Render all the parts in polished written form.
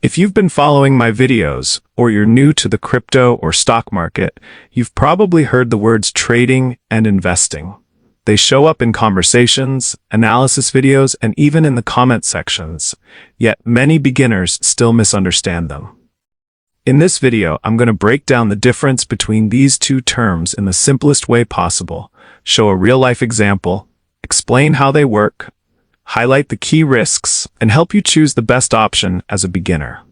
If you've been following my videos, or you're new to the crypto or stock market, you've probably heard the words trading and investing. They show up in conversations, analysis videos, and even in the comment sections, yet many beginners still misunderstand them. In this video, I'm going to break down the difference between these two terms in the simplest way possible, show a real-life example, explain how they work, highlight the key risks, and help you choose the best option as a beginner.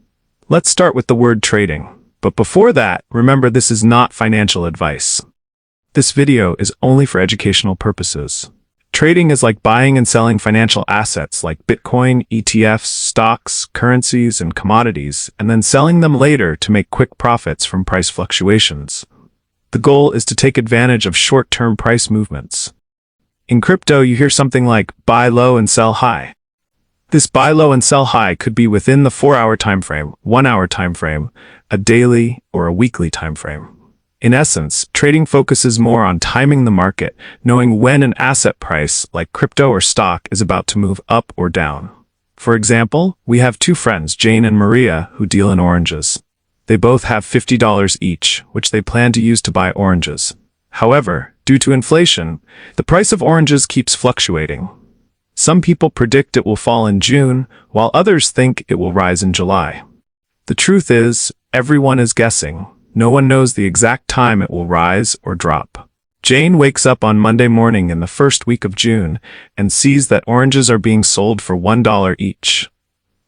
Let's start with the word trading. But before that, remember this is not financial advice. This video is only for educational purposes. Trading is like buying and selling financial assets like Bitcoin, ETFs, stocks, currencies, and commodities, and then selling them later to make quick profits from price fluctuations. The goal is to take advantage of short-term price movements. In crypto, you hear something like buy low and sell high. This buy low and sell high could be within the 4-hour time frame, 1-hour time frame, a daily or a weekly time frame. In essence, trading focuses more on timing the market, knowing when an asset price, like crypto or stock, is about to move up or down. For example, we have two friends, Jane and Maria, who deal in oranges. They both have $50 each, which they plan to use to buy oranges. However, due to inflation, the price of oranges keeps fluctuating. Some people predict it will fall in June, while others think it will rise in July. The truth is, everyone is guessing. No one knows the exact time it will rise or drop. Jane wakes up on Monday morning in the first week of June and sees that oranges are being sold for $1 each.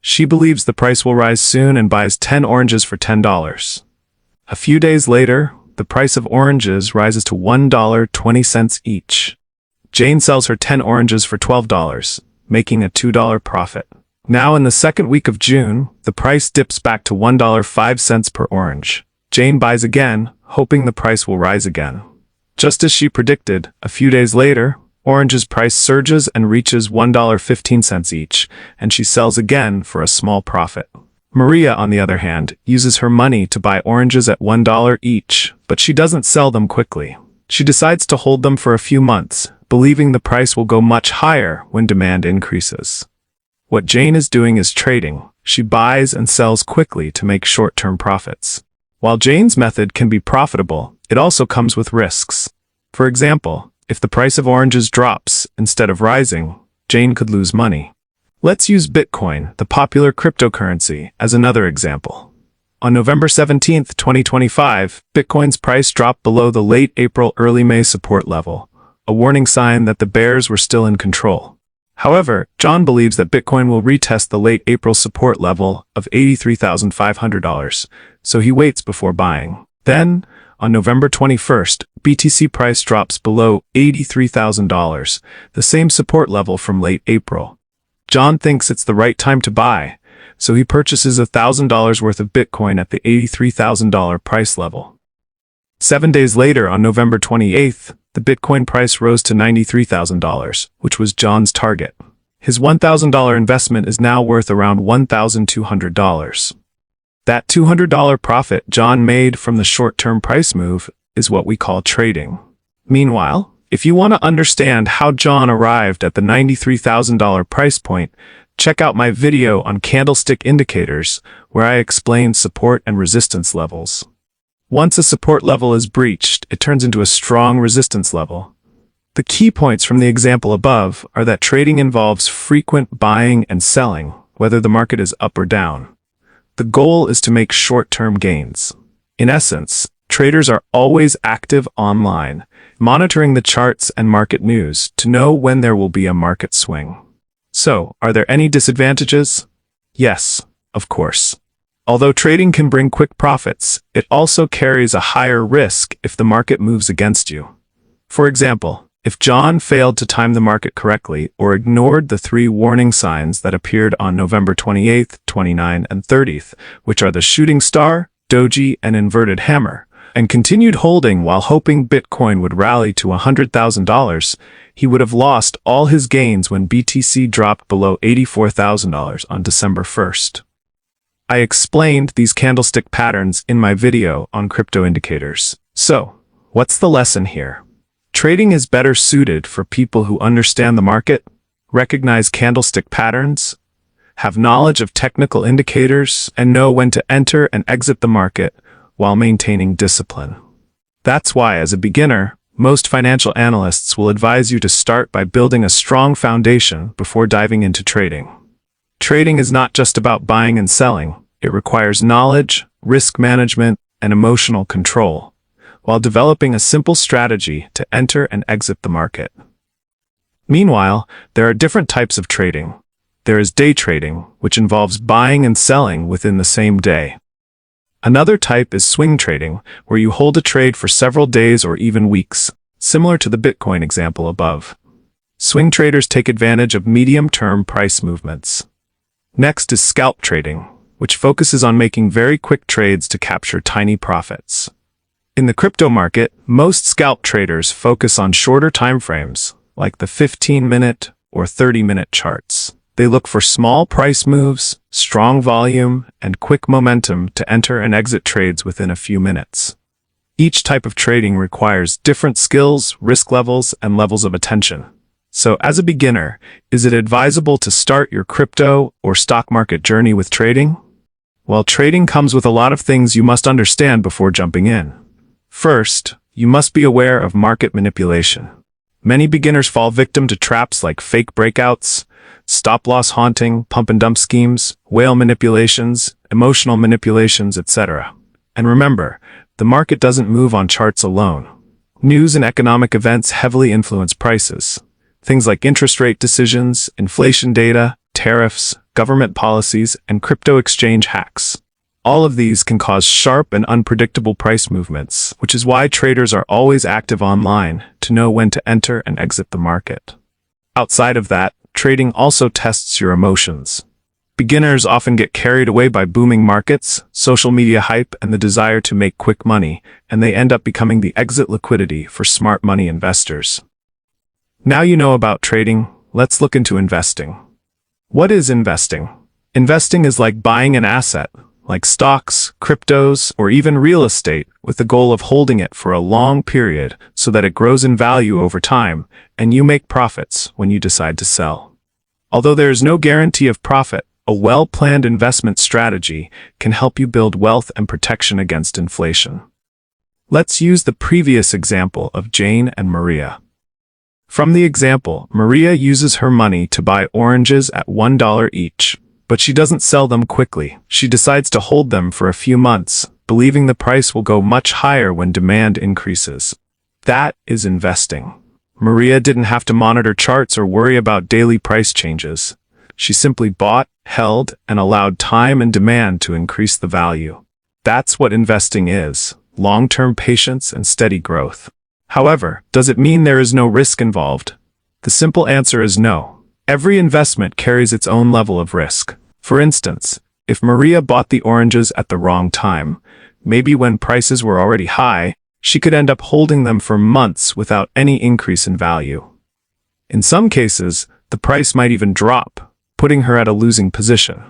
She believes the price will rise soon and buys 10 oranges for $10. A few days later, the price of oranges rises to $1.20 each. Jane sells her 10 oranges for $12, making a $2 profit. Now in the second week of June, the price dips back to $1.05 per orange. Jane buys again, hoping the price will rise again. Just as she predicted, a few days later, oranges' price surges and reaches $1.15 each, and she sells again for a small profit. Maria, on the other hand, uses her money to buy oranges at $1 each, but she doesn't sell them quickly. She decides to hold them for a few months, believing the price will go much higher when demand increases. What Jane is doing is trading. She buys and sells quickly to make short-term profits. While Jane's method can be profitable, it also comes with risks. For example, if the price of oranges drops instead of rising, Jane could lose money. Let's use Bitcoin, the popular cryptocurrency, as another example. On November 17, 2025, Bitcoin's price dropped below the late April, early May support level, a warning sign that the bears were still in control. However, John believes that Bitcoin will retest the late April support level of $83,500, so he waits before buying. Then, on November 21st, BTC price drops below $83,000, the same support level from late April. John thinks it's the right time to buy, so he purchases $1,000 worth of Bitcoin at the $83,000 price level. 7 days later, on November 28th, the Bitcoin price rose to $93,000, which was John's target. His $1,000 investment is now worth around $1,200. That $200 profit John made from the short-term price move is what we call trading. Meanwhile, if you want to understand how John arrived at the $93,000 price point, check out my video on candlestick indicators, where I explain support and resistance levels. Once a support level is breached, it turns into a strong resistance level. The key points from the example above are that trading involves frequent buying and selling, whether the market is up or down. The goal is to make short-term gains. In essence, traders are always active online, monitoring the charts and market news to know when there will be a market swing. So, are there any disadvantages? Yes, of course. Although trading can bring quick profits, it also carries a higher risk if the market moves against you. For example, if John failed to time the market correctly or ignored the 3 warning signs that appeared on November 28th, 29th, and 30th, which are the shooting star, doji, and inverted hammer, and continued holding while hoping Bitcoin would rally to $100,000, he would have lost all his gains when BTC dropped below $84,000 on December 1st. I explained these candlestick patterns in my video on crypto indicators. So, what's the lesson here? Trading is better suited for people who understand the market, recognize candlestick patterns, have knowledge of technical indicators, and know when to enter and exit the market while maintaining discipline. That's why, as a beginner, most financial analysts will advise you to start by building a strong foundation before diving into trading. Trading is not just about buying and selling. It requires knowledge, risk management, and emotional control, while developing a simple strategy to enter and exit the market. Meanwhile, there are different types of trading. There is day trading, which involves buying and selling within the same day. Another type is swing trading, where you hold a trade for several days or even weeks, similar to the Bitcoin example above. Swing traders take advantage of medium-term price movements. Next is scalp trading, which focuses on making very quick trades to capture tiny profits. In the crypto market, most scalp traders focus on shorter time frames, like the 15-minute or 30-minute charts. They look for small price moves, strong volume, and quick momentum to enter and exit trades within a few minutes. Each type of trading requires different skills, risk levels, and levels of attention. So, as a beginner, is it advisable to start your crypto or stock market journey with trading? Well, trading comes with a lot of things you must understand before jumping in. First, you must be aware of market manipulation. Many beginners fall victim to traps like fake breakouts, stop-loss haunting, pump-and-dump schemes, whale manipulations, emotional manipulations, etc. And remember, the market doesn't move on charts alone. News and economic events heavily influence prices. Things like interest rate decisions, inflation data, tariffs, government policies, and crypto exchange hacks. All of these can cause sharp and unpredictable price movements, which is why traders are always active online to know when to enter and exit the market. Outside of that, trading also tests your emotions. Beginners often get carried away by booming markets, social media hype, and the desire to make quick money, and they end up becoming the exit liquidity for smart money investors. Now you know about trading, let's look into investing. What is investing? Investing is like buying an asset, like stocks, cryptos, or even real estate, with the goal of holding it for a long period so that it grows in value over time, and you make profits when you decide to sell. Although there is no guarantee of profit, a well-planned investment strategy can help you build wealth and protection against inflation. Let's use the previous example of Jane and Maria. From the example, Maria uses her money to buy oranges at $1 each, but she doesn't sell them quickly. She decides to hold them for a few months, believing the price will go much higher when demand increases. That is investing. Maria didn't have to monitor charts or worry about daily price changes. She simply bought, held, and allowed time and demand to increase the value. That's what investing is: long-term patience and steady growth. However, does it mean there is no risk involved? The simple answer is no. Every investment carries its own level of risk. For instance, if Maria bought the oranges at the wrong time, maybe when prices were already high, she could end up holding them for months without any increase in value. In some cases, the price might even drop, putting her at a losing position.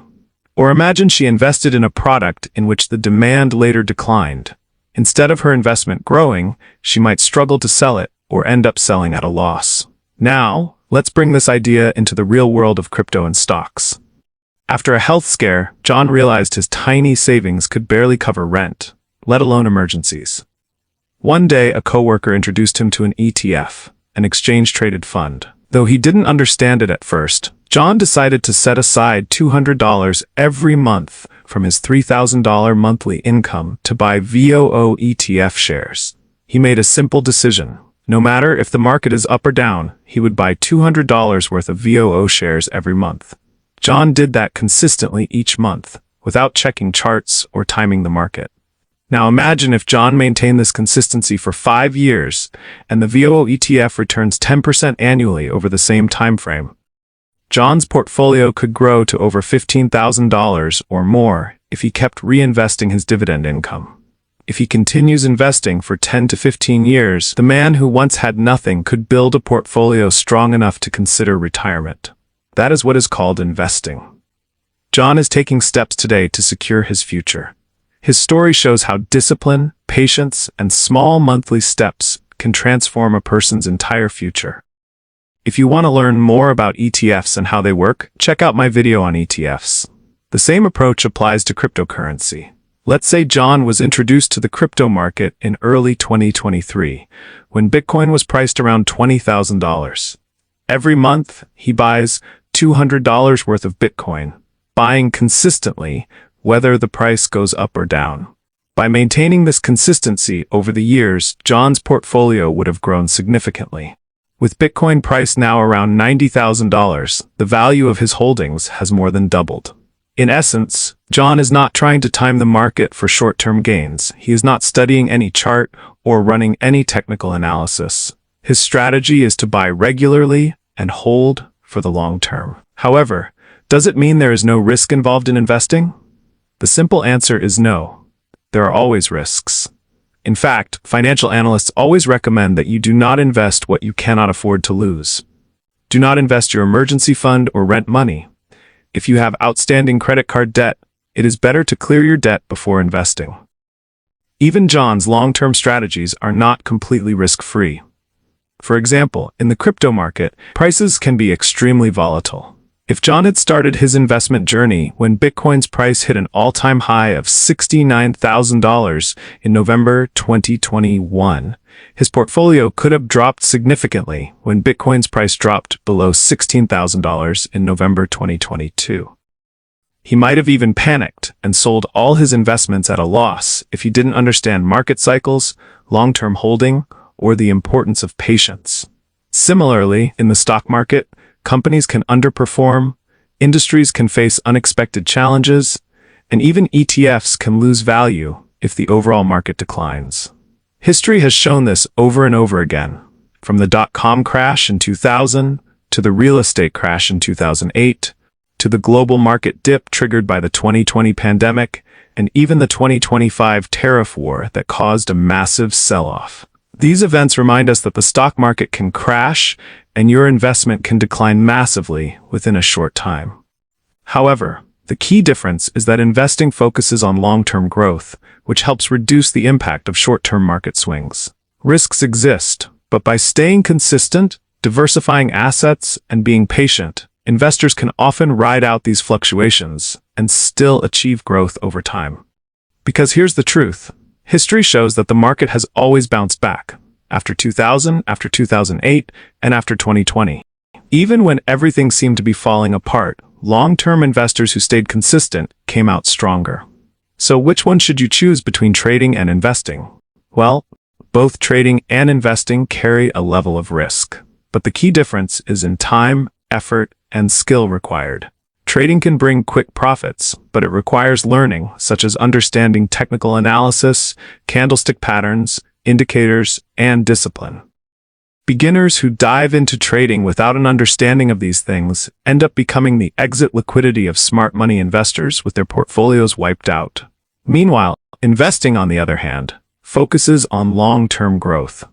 Or imagine she invested in a product in which the demand later declined. Instead of her investment growing, she might struggle to sell it or end up selling at a loss. Now, let's bring this idea into the real world of crypto and stocks. After a health scare, John realized his tiny savings could barely cover rent, let alone emergencies. One day, a coworker introduced him to an ETF, an exchange-traded fund. Though he didn't understand it at first, John decided to set aside $200 every month from his $3,000 monthly income to buy VOO ETF shares. He made a simple decision. No matter if the market is up or down, he would buy $200 worth of VOO shares every month. John did that consistently each month, without checking charts or timing the market. Now imagine if John maintained this consistency for 5 years, and the VOO ETF returns 10% annually over the same time frame. John's portfolio could grow to over $15,000 or more if he kept reinvesting his dividend income. If he continues investing for 10 to 15 years, the man who once had nothing could build a portfolio strong enough to consider retirement. That is what is called investing. John is taking steps today to secure his future. His story shows how discipline, patience, and small monthly steps can transform a person's entire future. If you want to learn more about ETFs and how they work, check out my video on ETFs. The same approach applies to cryptocurrency. Let's say John was introduced to the crypto market in early 2023, when Bitcoin was priced around $20,000. Every month, he buys $200 worth of Bitcoin, buying consistently, whether the price goes up or down. By maintaining this consistency over the years, John's portfolio would have grown significantly. With Bitcoin price now around $90,000, the value of his holdings has more than doubled. In essence, John is not trying to time the market for short-term gains. He is not studying any chart or running any technical analysis. His strategy is to buy regularly and hold for the long term. However, does it mean there is no risk involved in investing? The simple answer is no. There are always risks. In fact, financial analysts always recommend that you do not invest what you cannot afford to lose. Do not invest your emergency fund or rent money. If you have outstanding credit card debt, it is better to clear your debt before investing. Even John's long-term strategies are not completely risk-free. For example, in the crypto market, prices can be extremely volatile. If John had started his investment journey when Bitcoin's price hit an all-time high of $69,000 in November 2021, his portfolio could have dropped significantly when Bitcoin's price dropped below $16,000 in November 2022. He might have even panicked and sold all his investments at a loss if he didn't understand market cycles, long-term holding, or the importance of patience. Similarly, in the stock market, companies can underperform, industries can face unexpected challenges, and even ETFs can lose value if the overall market declines. History has shown this over and over again, from the dot-com crash in 2000, to the real estate crash in 2008, to the global market dip triggered by the 2020 pandemic, and even the 2025 tariff war that caused a massive sell-off. These events remind us that the stock market can crash and your investment can decline massively within a short time. However, the key difference is that investing focuses on long-term growth, which helps reduce the impact of short-term market swings. Risks exist, but by staying consistent, diversifying assets, and being patient, investors can often ride out these fluctuations and still achieve growth over time. Because here's the truth. History shows that the market has always bounced back, after 2000, after 2008, and after 2020. Even when everything seemed to be falling apart, long-term investors who stayed consistent came out stronger. So which one should you choose between trading and investing? Well, both trading and investing carry a level of risk. But the key difference is in time, effort, and skill required. Trading can bring quick profits, but it requires learning, such as understanding technical analysis, candlestick patterns, indicators, and discipline. Beginners who dive into trading without an understanding of these things end up becoming the exit liquidity of smart money investors with their portfolios wiped out. Meanwhile, investing, on the other hand, focuses on long-term growth.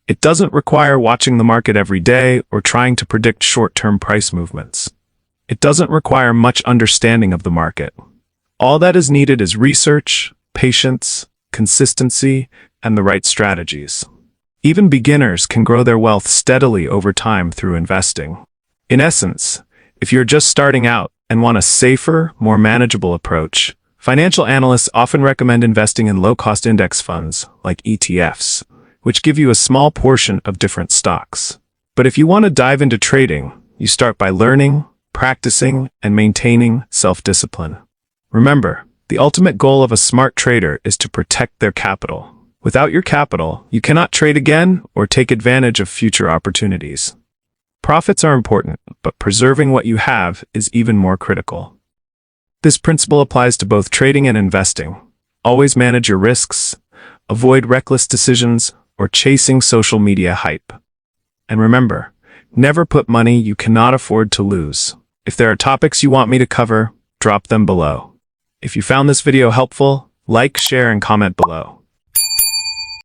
It doesn't require watching the market every day or trying to predict short-term price movements. It doesn't require much understanding of the market. All that is needed is research, patience, consistency, and the right strategies. Even beginners can grow their wealth steadily over time through investing. In essence, if you're just starting out and want a safer, more manageable approach, financial analysts often recommend investing in low-cost index funds like ETFs, which give you a small portion of different stocks. But if you want to dive into trading, you start by learning, practicing, and maintaining self-discipline. Remember, the ultimate goal of a smart trader is to protect their capital. Without your capital, you cannot trade again or take advantage of future opportunities. Profits are important, but preserving what you have is even more critical. This principle applies to both trading and investing. Always manage your risks, avoid reckless decisions, or chasing social media hype. And remember, never put money you cannot afford to lose. If there are topics you want me to cover, drop them below. If you found this video helpful, like, share, and comment below.